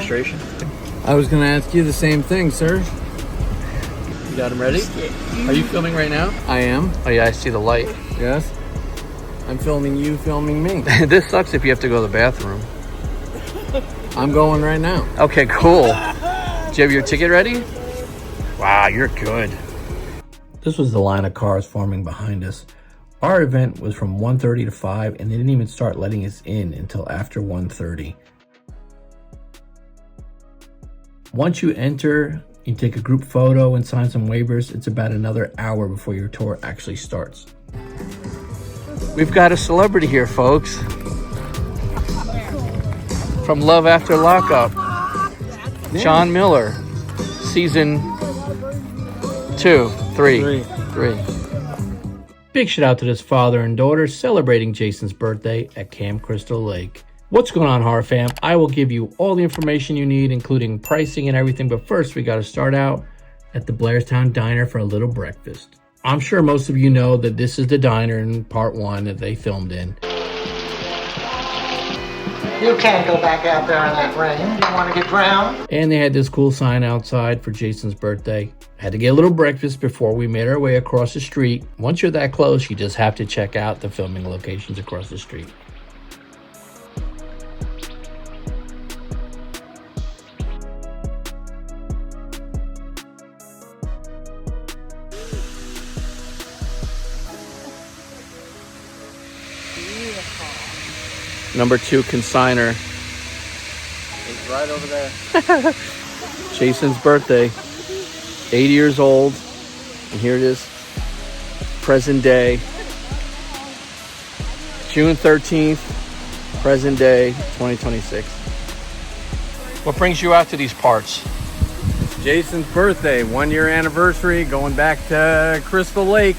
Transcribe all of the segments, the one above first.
registration? I was going to ask you the same thing, sir. You got them ready? Are you filming right now? I am. Oh yeah, I see the light. Yes. I'm filming you, filming me. This sucks if you have to go to the bathroom. I'm going right now. Okay, cool. Do you have your ticket ready? Wow, you're good. This was the line of cars forming behind us. Our event was from 1:30 to 5, and they didn't even start letting us in until after 1:30. Once you enter, you take a group photo and sign some waivers. It's about another hour before your tour actually starts. We've got a celebrity here, folks. From Love After Lockup. John Miller. Season 2, 3. Big shout out to this father and daughter celebrating Jason's birthday at Camp Crystal Lake. What's going on, horror fam? I will give you all the information you need, including pricing and everything, but first we got to start out at the Blairstown Diner for a little breakfast. I'm sure most of you know that this is the diner in part 1 that they filmed in. You can't go back out there in that rain. You want to get drowned? And they had this cool sign outside for Jason's birthday. Had to get a little breakfast before we made our way across the street. Once you're that close, you just have to check out the filming locations across the street. Number 2 consigner. It's right over there. Jason's birthday. 80 years old. And here it is. Present day. June 13th. Present day 2026. What brings you out to these parts? Jason's birthday, 1-year anniversary, going back to Crystal Lake.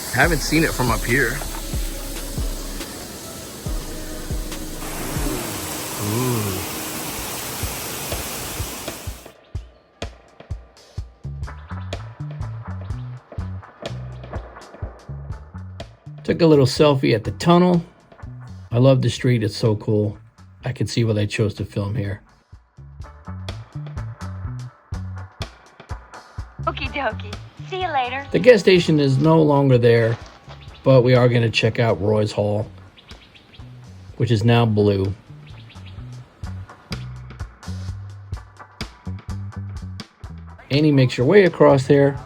I haven't seen it from up here. Ooh. Took a little selfie at the tunnel. I love the street, it's so cool. I can see why they chose to film here. Okie dokie. See you later. The gas station is no longer there, but we are going to check out Roy's Hall, which is now blue. Annie makes her way across there.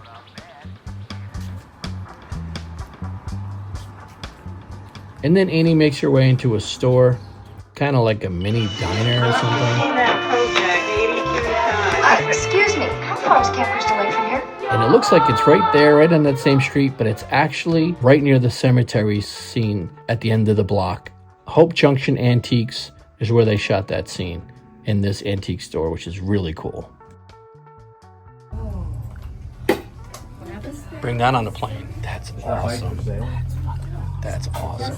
And then Annie makes her way into a store, kind of like a mini diner or something. Excuse me. How far is Camp Crystal Lake from here? And it looks like it's right there, right on that same street, but it's actually right near the cemetery scene at the end of the block. Hope Junction Antiques is where they shot that scene in this antique store, which is really cool. Bring that on the plane. That's awesome. That's awesome.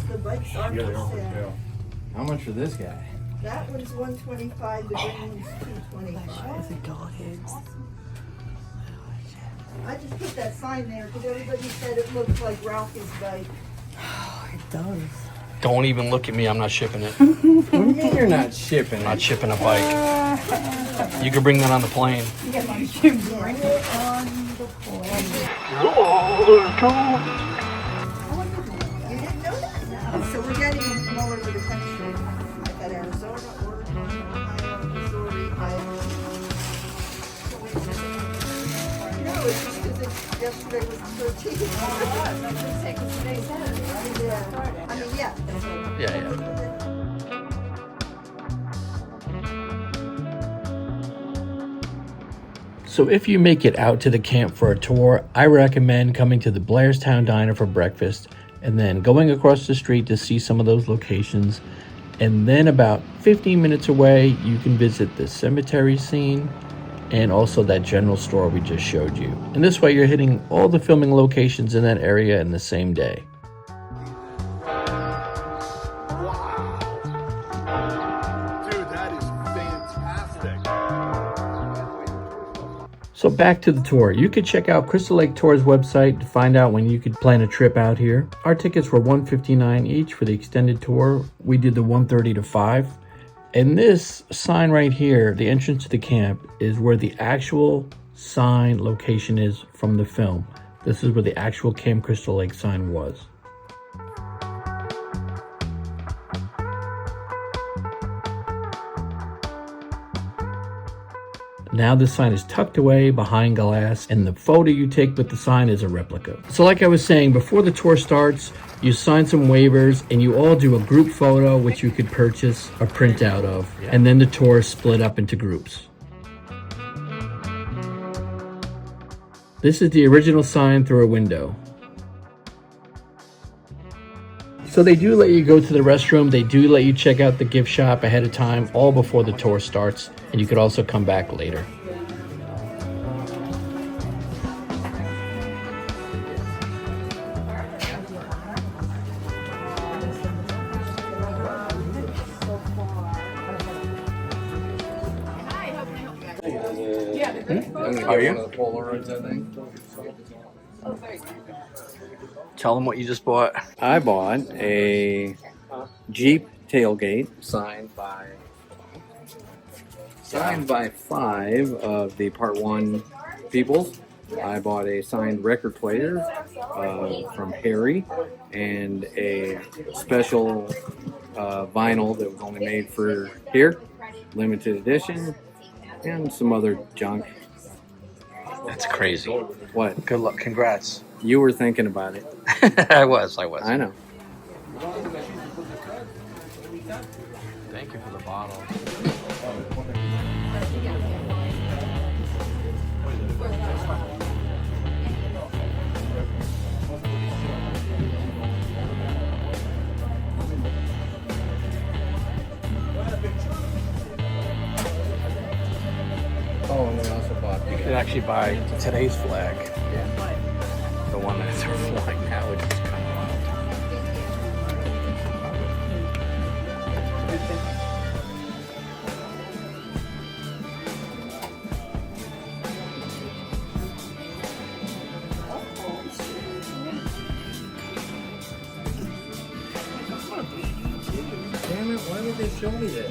How much for this guy? That one's $125, the green one's $225. The dog heads. I just put that sign there because everybody said it looked like Ralphie's bike. Oh, it does. Don't even look at me. I'm not shipping it. What do you mean you're not shipping I'm it? not shipping a bike. You can bring that on the plane. You can bring it on the plane. You didn't know that? No. So we're getting them from all over the country. I've got Arizona, Oregon, Ohio, Missouri, Iowa. No, it's just because yesterday was the 13th. I was going to say, because today's Saturday, right? Yeah. I mean, yeah. Yeah. So if you make it out to the camp for a tour, I recommend coming to the Blairstown Diner for breakfast and then going across the street to see some of those locations. And then about 15 minutes away, you can visit the cemetery scene and also that general store we just showed you. And this way you're hitting all the filming locations in that area in the same day. So back to the tour. You could check out Crystal Lake Tour's website to find out when you could plan a trip out here. Our tickets were $159 each for the extended tour. We did the 1:30 to 5. And this sign right here, the entrance to the camp, is where the actual sign location is from the film. This is where the actual Camp Crystal Lake sign was. Now this sign is tucked away behind glass, and the photo you take with the sign is a replica. So like I was saying, before the tour starts, you sign some waivers and you all do a group photo which you could purchase a printout of, and then the tour is split up into groups. This is the original sign through a window. So they do let you go to the restroom, they do let you check out the gift shop ahead of time, all before the tour starts, and you could also come back later. Are you? Polaroids, I think. Tell them what you just bought. I bought a Jeep tailgate signed by 5 of the Part 1 peoples. I bought a signed record player from Harry and a special vinyl that was only made for here, limited edition, and some other junk. That's crazy. What? Good luck. Congrats. You were thinking about it. I was. I know. Thank you for the bottle. Oh, and we also bought You could actually buy today's flag. The one that's flying now, which is kind of wild. Damn it, why would they show me this?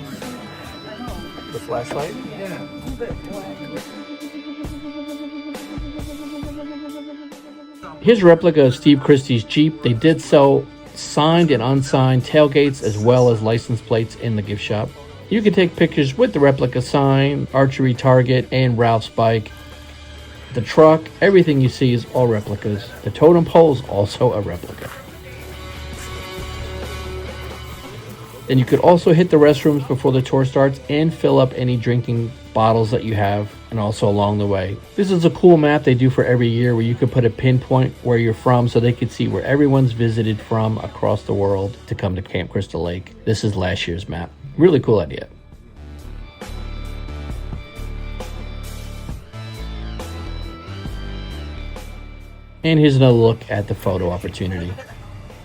The flashlight? Yeah. Here's a replica of Steve Christie's Jeep. They did sell signed and unsigned tailgates as well as license plates in the gift shop. You can take pictures with the replica sign, archery target, and Ralph's bike. The truck, everything you see is all replicas. The totem pole is also a replica. Then you could also hit the restrooms before the tour starts and fill up any drinking bottles that you have, and also along the way. This is a cool map they do for every year where you could put a pinpoint where you're from so they could see where everyone's visited from across the world to come to Camp Crystal Lake. This is last year's map. Really cool idea. And here's another look at the photo opportunity.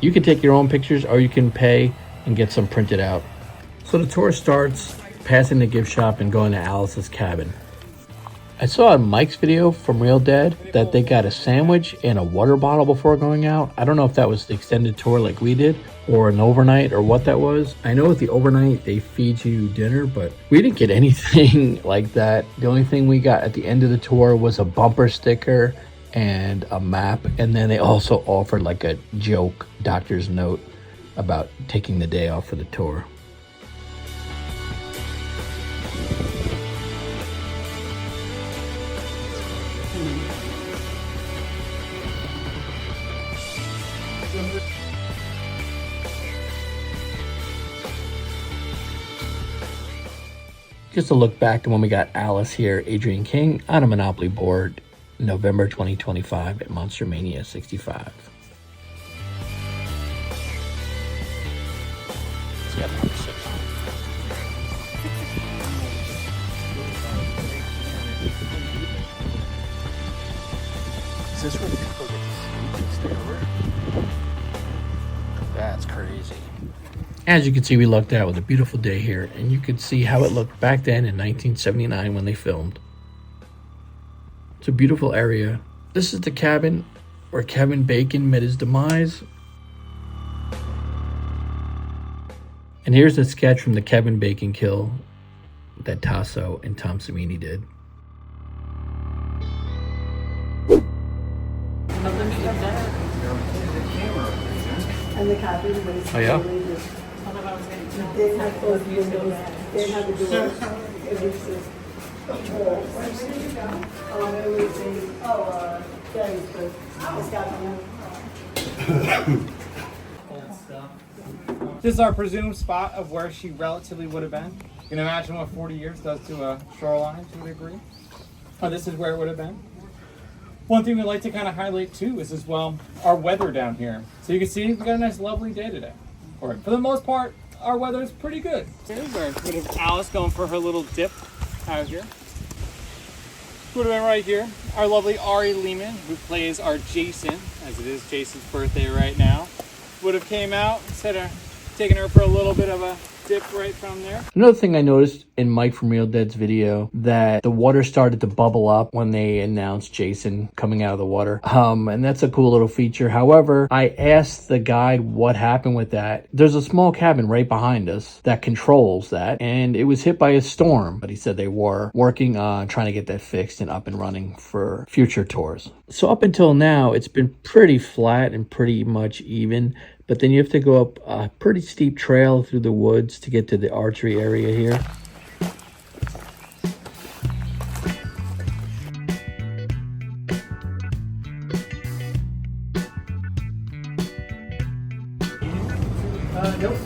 You can take your own pictures or you can pay and get some printed out. So the tour starts passing the gift shop and going to Alice's cabin. I saw in Mike's video from Real Dead that they got a sandwich and a water bottle before going out. I don't know if that was the extended tour like we did or an overnight or what that was. I know at the overnight they feed you dinner, but we didn't get anything like that. The only thing we got at the end of the tour was a bumper sticker and a map, and then they also offered like a joke doctor's note about taking the day off for the tour. Just a look back to when we got Alice here, Adrian King, on a Monopoly board, November 2025 at Monster Mania 65. It's got number 6. Is this where the people get to sleep and stay over? That's crazy. As you can see, we lucked out with a beautiful day here, and you could see how it looked back then in 1979 when they filmed. It's a beautiful area. This is the cabin where Kevin Bacon met his demise. And here's a sketch from the Kevin Bacon kill that Tasso and Tom Savini did. And the cabin was. Oh, yeah? They had both windows, they had the doors. It was just. This is our presumed spot of where she relatively would have been. You can imagine what 40 years does to a shoreline to a degree. This is where it would have been. One thing we'd like to kind of highlight too is as well our weather down here. So you can see we've got a nice lovely day today. For the most part, our weather is pretty good. Here's where would have Alice going for her little dip out here. Would have been right here. Our lovely Ari Lehman, who plays our Jason, as it is Jason's birthday right now, would have came out instead of taking her for a little bit of a dip right from there. Another thing I noticed in Mike from Real Dead's video, that the water started to bubble up when they announced Jason coming out of the water. And that's a cool little feature. However, I asked the guide what happened with that. There's a small cabin right behind us that controls that, and it was hit by a storm. But he said they were working on trying to get that fixed and up and running for future tours. So up until now, it's been pretty flat and pretty much even. But then you have to go up a pretty steep trail through the woods to get to the archery area here. Nope.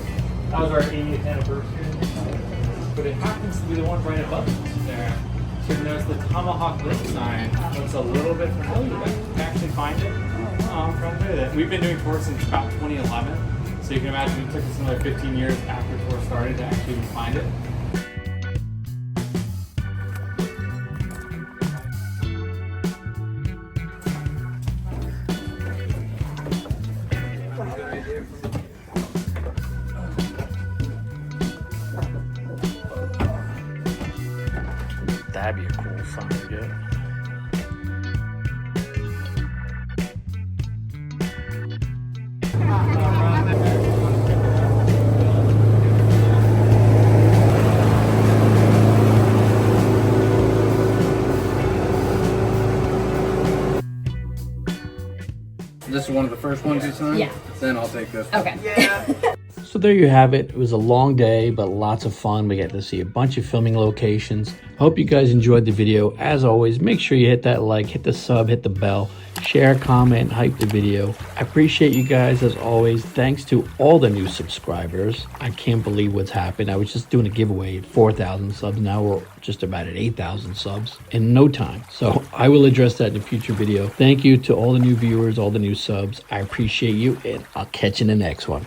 That was our 80th anniversary. But it happens to be the one right above us there. So you notice the Tomahawk Lake sign looks a little bit familiar. You can actually find it from there. We've been doing tours since about 2011. So you can imagine it took us another 15 years after tour started to actually even find it. That'd be a cool song to get. This is one of the first ones you signed? Yeah. Then I'll take this one. Okay. Yeah. So there you have it. It was a long day, but lots of fun. We got to see a bunch of filming locations. Hope you guys enjoyed the video. As always, make sure you hit that like, hit the sub, hit the bell, share, comment, hype the video. I appreciate you guys as always. Thanks to all the new subscribers. I can't believe what's happened. I was just doing a giveaway at 4,000 subs. Now we're just about at 8,000 subs in no time. So I will address that in a future video. Thank you to all the new viewers, all the new subs. I appreciate you, and I'll catch you in the next one.